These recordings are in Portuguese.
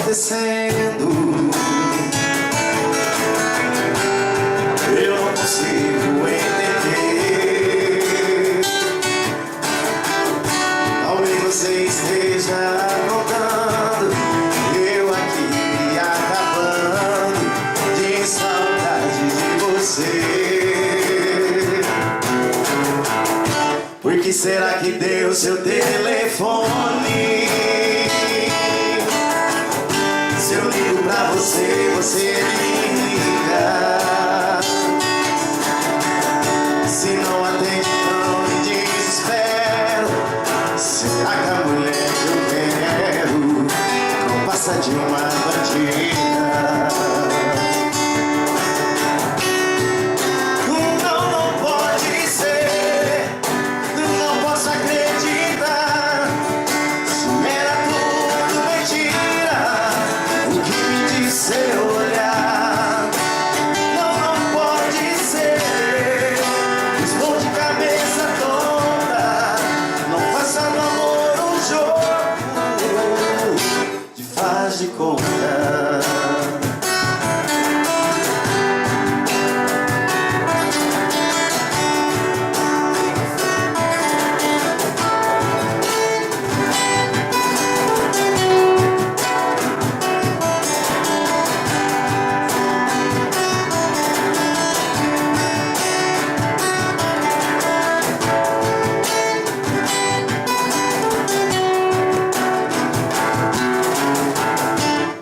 acontecendo? Eu não consigo entender. Talvez você esteja aprontando, eu aqui me acabando de saudade de você. Por que será que deu seu telefone? Se eu ligo pra você, você me liga. Se não atende, não me desespero. Será que a mulher que eu quero não passa de uma bandida? Não pode ser, não posso acreditar. Se era tudo mentira, o que me disse seu olhar. Não pode ser. Estou de cabeça toda. Não faça do amor um jogo de faz de conta.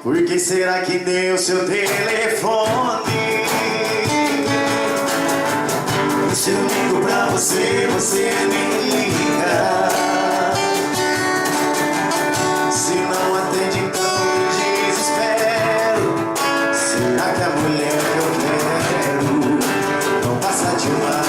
Por que será que deu seu telefone? Se eu ligo pra você, você me liga. Se não atende, então me desespero. Será que a mulher que eu quero não passa de uma